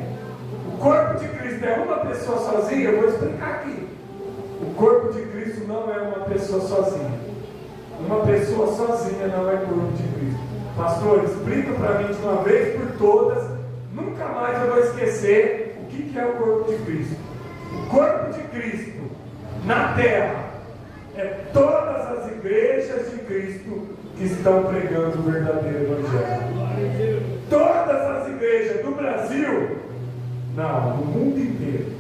O corpo de Cristo é uma pessoa sozinha? Eu vou explicar aqui. O corpo de Cristo não é uma pessoa sozinha. Uma pessoa sozinha não é corpo de Cristo. Pastor, explica para mim de uma vez por todas. Nunca mais eu vou esquecer o que é o corpo de Cristo. O corpo de Cristo na terra é todas as igrejas de Cristo que estão pregando o verdadeiro evangelho. Todas as igrejas do Brasil, não, do mundo inteiro.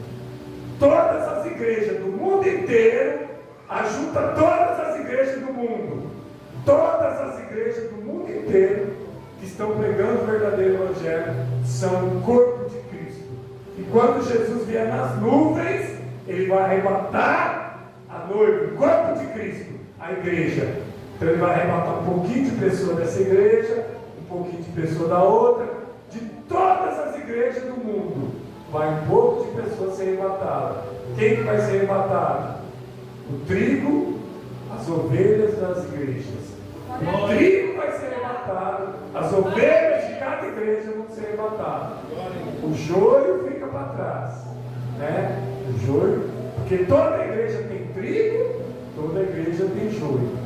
Todas as igrejas do mundo inteiro, ajunta todas as igrejas do mundo. Todas as igrejas do mundo inteiro que estão pregando o verdadeiro evangelho são o corpo de Cristo. E quando Jesus vier nas nuvens, ele vai arrebatar a noiva, o corpo de Cristo, a igreja. Então ele vai arrebatar um pouquinho de pessoa dessa igreja, um pouquinho de pessoa da outra, de todas as igrejas do mundo. Vai um pouco de pessoa ser arrebatada. Quem que vai ser arrebatado? O trigo, as ovelhas das igrejas. O trigo vai ser arrebatado, as ovelhas de cada igreja vão ser arrebatadas. O joio fica para trás, né? O joio, porque toda igreja tem trigo, toda igreja tem joio.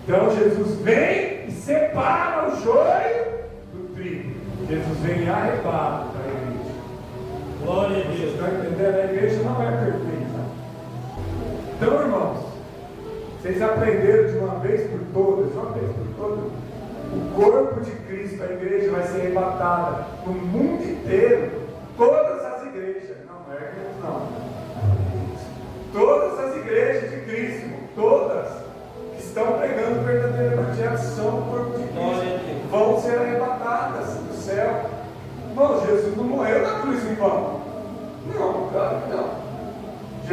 Então Jesus vem e separa o joio do trigo. Jesus vem e arrebata a igreja. Glória a Deus. Vocês estão entendendo? A igreja não é perfeita. Então, irmãos, vocês aprenderam de uma vez por todas, o corpo de Cristo, a igreja vai ser arrebatada no mundo inteiro. Todas as igrejas, não é, não. Todas as igrejas de Cristo, todas que estão pregando o verdadeiro evangelho.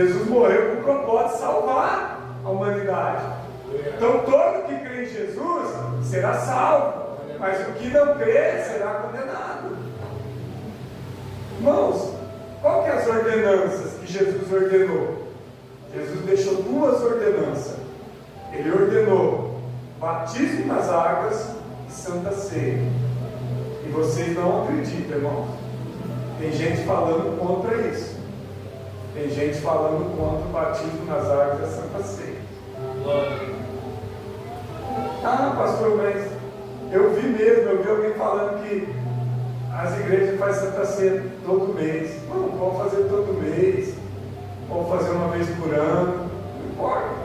Jesus morreu com o propósito de salvar a humanidade. Então todo que crê em Jesus será salvo, mas o que não crê será condenado. Irmãos, qual que é as ordenanças que Jesus ordenou? Jesus deixou 2 ordenanças. Ele ordenou batismo nas águas e Santa Ceia. E vocês não acreditam, irmãos. Tem gente falando contra isso. Tem gente falando contra o batismo nas águas e a Santa Ceia. Ah, pastor, mas eu vi alguém falando que as igrejas fazem Santa Ceia todo mês. Não vamos fazer todo mês. Vamos fazer uma vez por ano. Não importa.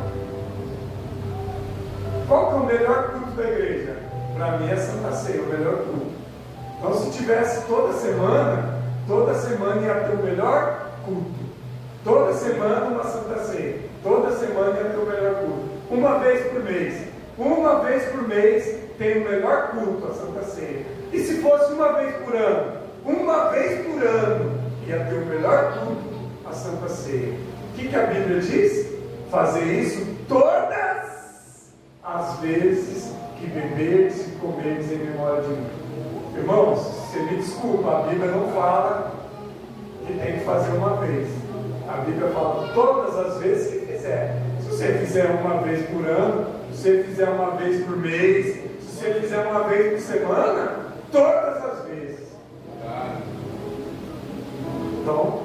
Qual que é o melhor culto da igreja? Para mim é Santa Ceia, o melhor culto. Então se tivesse toda semana ia ter o melhor culto. Toda semana uma Santa Ceia. Toda semana ia ter o melhor culto. Uma vez por mês tem o melhor culto, a Santa Ceia. E se fosse uma vez por ano ia ter o melhor culto, a Santa Ceia. O que a Bíblia diz? Fazer isso todas as vezes que beberdes e comerdes em memória de mim. Irmãos, você me desculpa, a Bíblia não fala que tem que fazer uma vez. A Bíblia fala todas as vezes que fizer. Se você fizer uma vez por ano, se você fizer uma vez por mês, se você fizer uma vez por semana, todas as vezes. Então,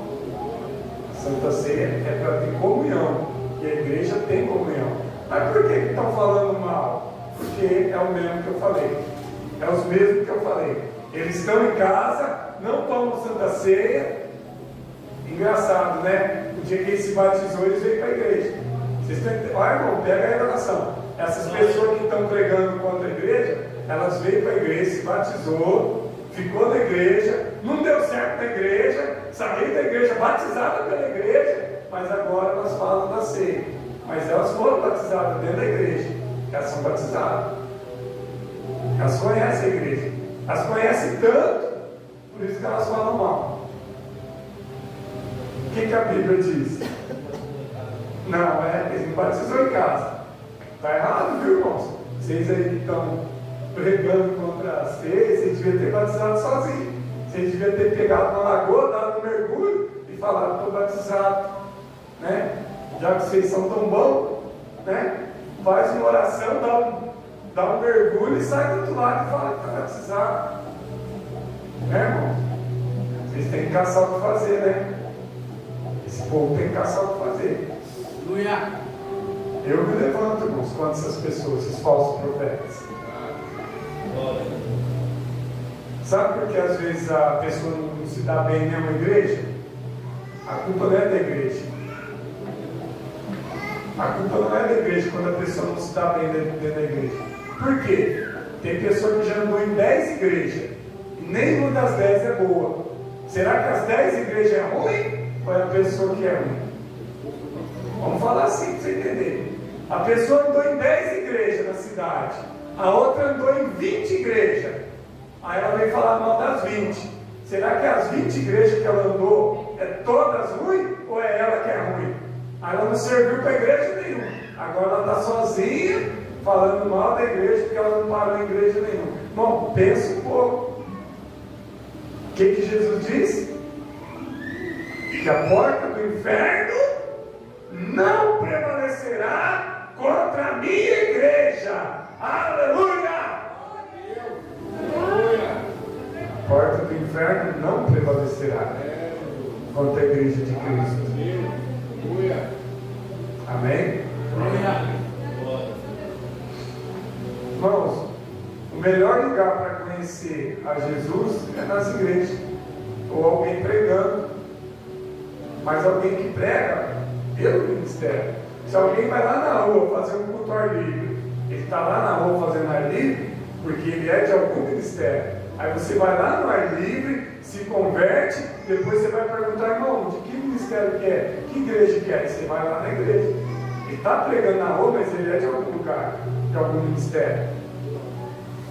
a Santa Ceia é para ter comunhão. E a igreja tem comunhão. Mas por que estão falando mal? Porque é o mesmo que eu falei. É os mesmos que eu falei. Eles estão em casa, não tomam Santa Ceia. Engraçado, né? O dia que ele se batizou, eles veio para a igreja. Olha, irmão, pega a revelação. Essas pessoas que estão pregando contra a igreja, elas veio para a igreja, se batizou, ficou na igreja, não deu certo na igreja, saiu da igreja batizada pela igreja, mas agora elas falam da ceia. Mas elas foram batizadas dentro da igreja. Elas são batizadas. Elas conhecem a igreja. Elas conhecem tanto, por isso que elas falam mal. O que a Bíblia diz? Não, eles não batizou em casa. Está errado, viu, irmãos? Vocês aí que estão pregando contra a ceia, vocês deviam ter batizado sozinhos. Vocês deviam ter pegado uma lagoa, dado um mergulho e falado: estou batizado. Né? Já que vocês são tão bons, né? Faz uma oração, dá um mergulho e sai do outro lado e fala que está batizado. Né, irmão? Vocês têm que caçar o que fazer, né? Esse povo tem que caçar o que fazer. Aleluia! Eu me levanto, irmãos, contra essas pessoas, esses falsos profetas. Sabe por que às vezes a pessoa não se dá bem em nenhuma igreja? A culpa não é da igreja. A culpa não é da igreja quando a pessoa não se dá bem dentro da igreja. Por quê? Tem pessoa que já andou em 10 igrejas e nenhuma das 10 é boa. Será que as 10 igrejas é ruim? Ou é a pessoa que é ruim? Vamos falar assim para você entender. A pessoa andou em 10 igrejas na cidade, a outra andou em 20 igrejas. Aí ela veio falar mal das 20. Será que as 20 igrejas que ela andou é todas ruins ou é ela que é ruim? Aí ela não serviu para igreja nenhuma. Agora ela está sozinha falando mal da igreja porque ela não parou em igreja nenhuma. Bom, pensa um pouco. O que Jesus disse? Que a porta do inferno não prevalecerá contra a minha igreja. Aleluia! A porta do inferno não prevalecerá contra a igreja de Cristo. Amém? Irmãos, o melhor lugar para conhecer a Jesus é nas igrejas, ou alguém pregando. Mas alguém que prega pelo ministério. Se alguém vai lá na rua fazer um culto ao ar livre, ele está lá na rua fazendo ar livre, porque ele é de algum ministério. Aí você vai lá no ar livre, se converte, depois você vai perguntar: irmão, de que ministério que é? Que igreja que é? Aí você vai lá na igreja. Ele está pregando na rua, mas ele é de algum lugar, de algum ministério.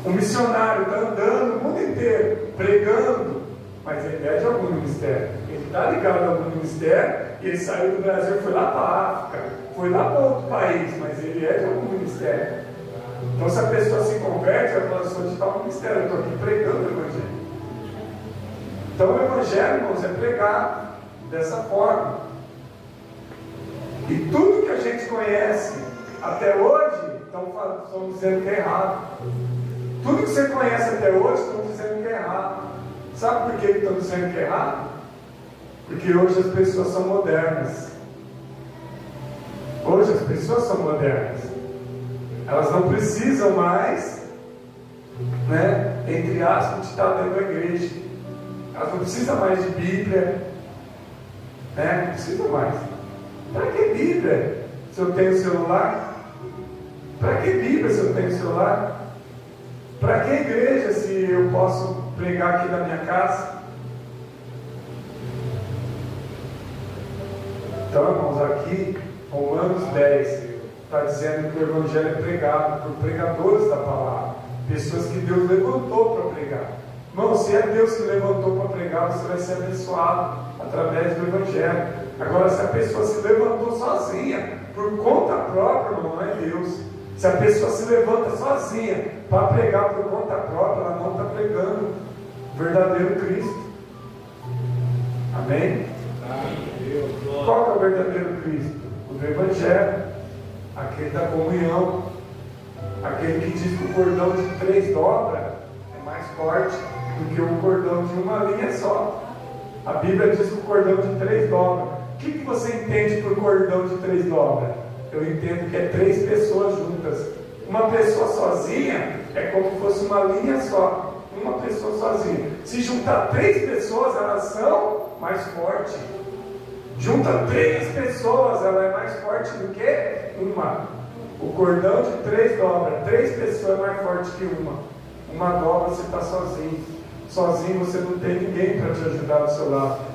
O missionário está andando o mundo inteiro, pregando, mas ele é de algum ministério. Ele está ligado a algum ministério, E ele saiu do Brasil, foi lá para a África, foi lá para outro país, mas ele é de algum ministério. Então, se a pessoa se converte, ela fala, eu sou de tal ministério, eu estou aqui pregando o Evangelho. Então, o Evangelho, irmãos, é pregar dessa forma. E tudo que a gente conhece até hoje, estão dizendo que é errado. Tudo que você conhece até hoje, estão dizendo que é errado. Sabe por que estão dizendo que é errado? Porque hoje as pessoas são modernas. Hoje as pessoas são modernas. Elas não precisam mais, entre aspas, de estar dentro da igreja. Elas não precisam mais de Bíblia. Não precisam mais. Para que Bíblia se eu tenho celular? Para que Bíblia se eu tenho celular? Para que igreja se eu posso pregar aqui na minha casa? Então, irmãos, aqui, Romanos 10, está dizendo que o Evangelho é pregado por pregadores da palavra, pessoas que Deus levantou para pregar. Irmão, se é Deus que levantou para pregar, você vai ser abençoado através do Evangelho. Agora, se a pessoa se levantou sozinha, por conta própria, irmão, não é Deus. Se a pessoa se levanta sozinha para pregar por conta própria, ela não está pregando o verdadeiro Cristo. Amém? Qual que é o verdadeiro Cristo? O do Evangelho, aquele da comunhão, aquele que diz que o cordão de 3 dobras é mais forte do que o cordão de uma linha só. A Bíblia diz que o cordão de 3 dobras. O que você entende por cordão de 3 dobras? Eu entendo que é 3 pessoas juntas. Uma pessoa sozinha é como se fosse uma linha só. Uma pessoa sozinha. Se juntar 3 pessoas, elas são mais fortes. Junta 3 pessoas, ela é mais forte do que uma. O cordão de 3 dobras. 3 pessoas é mais forte que uma. Uma dobra, você está sozinho. Sozinho você não tem ninguém para te ajudar do seu lado.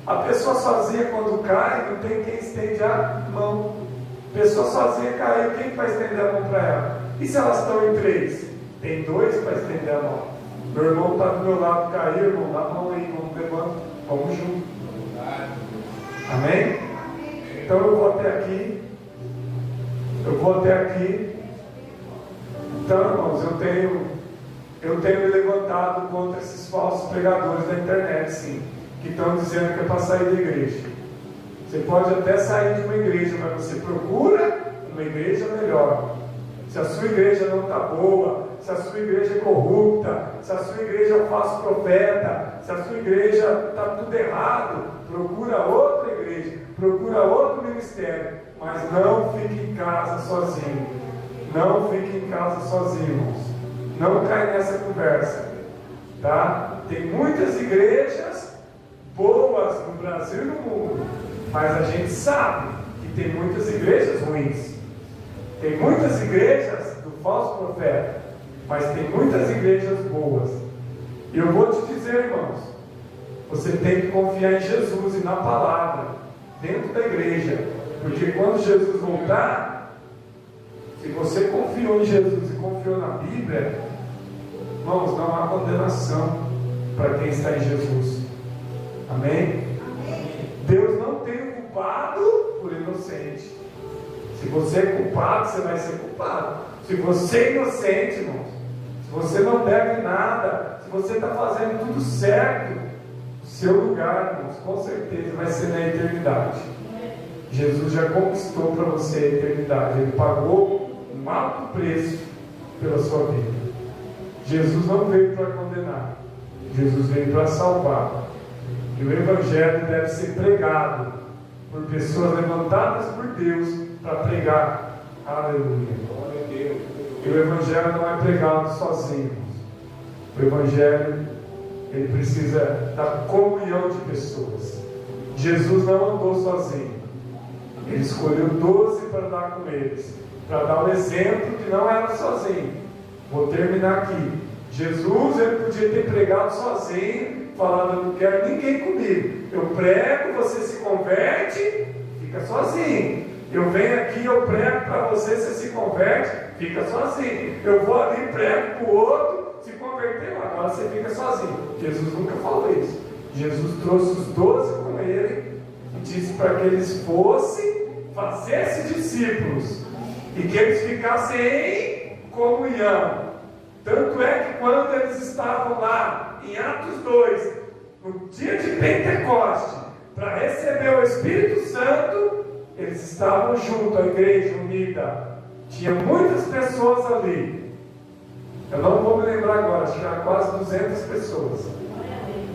A pessoa sozinha, quando cai, não tem quem estende a mão. A pessoa sozinha caiu, quem vai estender a mão para ela? E se elas estão em 3? Tem 2 para estender a mão. Meu irmão está do meu lado, caiu, irmão, dá a mão aí, vamos levanta, vamos junto. Amém? Então eu vou até aqui. Então, irmãos, eu tenho me levantado contra esses falsos pregadores da internet, sim, que estão dizendo que é para sair da igreja. Você pode até sair de uma igreja, mas você procura uma igreja melhor. Se a sua igreja não está boa, se a sua igreja é corrupta, se a sua igreja é um falso profeta, se a sua igreja está tudo errado, procura outra igreja, procura outro ministério, mas não fique em casa sozinho. Não fique em casa sozinho, irmãos. Não cai nessa conversa, tá? Tem muitas igrejas boas no Brasil e no mundo, mas a gente sabe que tem muitas igrejas ruins. Tem muitas igrejas do falso profeta, mas tem muitas igrejas boas. E eu vou te dizer, irmãos, você tem que confiar em Jesus e na palavra, dentro da igreja, porque quando Jesus voltar, se você confiou em Jesus e confiou na Bíblia, irmãos, não há condenação para quem está em Jesus. Amém? Deus não tem o culpado por inocente. Se você é culpado, você vai ser culpado. Se você é inocente, irmãos, se você não deve nada, se você está fazendo tudo certo, o seu lugar, irmãos, com certeza vai ser na eternidade. Jesus já conquistou para você a eternidade. Ele pagou um alto preço pela sua vida. Jesus não veio para condenar, Jesus veio para salvar. E o Evangelho deve ser pregado por pessoas levantadas por Deus para pregar. Aleluia. E o Evangelho não é pregado sozinho. O Evangelho, ele precisa da comunhão de pessoas. Jesus não andou sozinho. Ele escolheu 12 para andar com eles, para dar um exemplo que não era sozinho. Vou terminar aqui. Jesus, ele podia ter pregado sozinho, falando, eu não quero ninguém comigo. Eu prego, você se converte, fica sozinho. Eu venho aqui, eu prego para você, você se converte, fica sozinho. Eu vou ali, prego para o outro, se converteu, agora você fica sozinho. Jesus nunca falou isso. Jesus trouxe os 12 com ele e disse para que eles fossem, fazessem discípulos, e que eles ficassem em comunhão. Tanto é que quando eles estavam lá, em Atos 2, no dia de Pentecoste, para receber o Espírito Santo, eles estavam juntos, a igreja unida. Tinha muitas pessoas ali. Eu não vou me lembrar agora, acho que era quase 200 pessoas.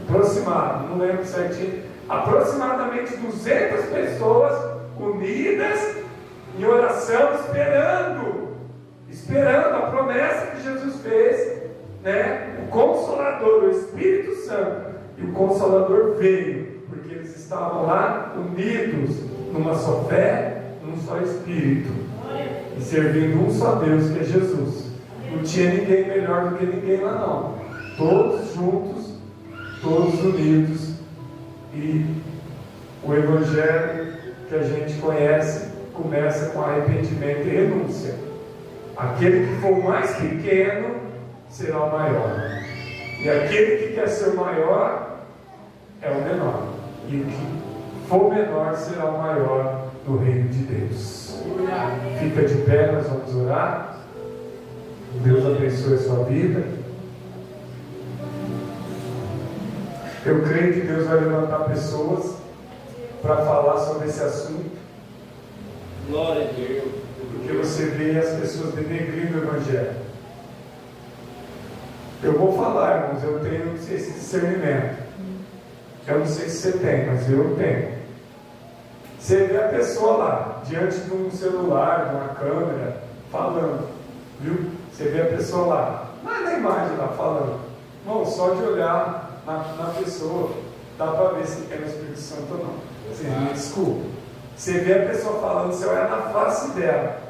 Aproximado, não lembro certinho. Aproximadamente 200 pessoas unidas em oração, esperando a promessa que Jesus fez, né? O Consolador, o Espírito Santo. E o Consolador veio, porque eles estavam lá unidos numa só fé, num só Espírito, e servindo um só Deus, que é Jesus. Não tinha ninguém melhor do que ninguém lá não. Todos juntos, todos unidos. E o Evangelho que a gente conhece começa com arrependimento e renúncia. Aquele que for o mais pequeno será o maior, e aquele que quer ser o maior é o menor, e o que for menor será o maior no reino de Deus. Fica de pé, nós vamos orar. Deus abençoe a sua vida. Eu creio que Deus vai levantar pessoas para falar sobre esse assunto. Glória a Deus. Porque você vê as pessoas denegrindo o Evangelho. Eu vou falar, irmãos, eu tenho esse discernimento. Eu não sei se você tem, mas eu tenho. Você vê a pessoa lá, diante de um celular, de uma câmera, falando, viu? Você vê a pessoa lá, mas na imagem lá, falando. Bom, só de olhar na pessoa, dá para ver se tem o Espírito Santo ou não. Você me desculpa. Você vê a pessoa falando, você olha na face dela.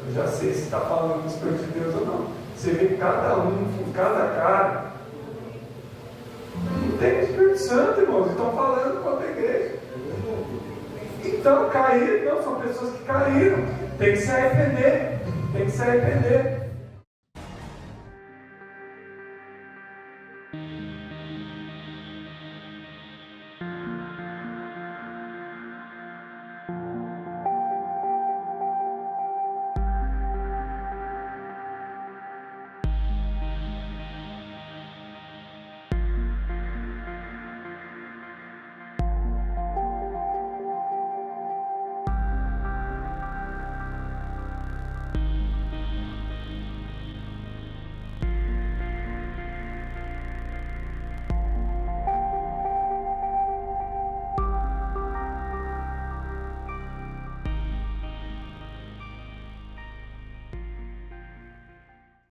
Eu já sei se está falando do Espírito de Deus ou não. Você vê cada um com cada cara. Não tem o Espírito Santo, irmãos. Estão falando contra a igreja. Então, caíram. Não, são pessoas que caíram. Tem que se arrepender. Tem que se arrepender.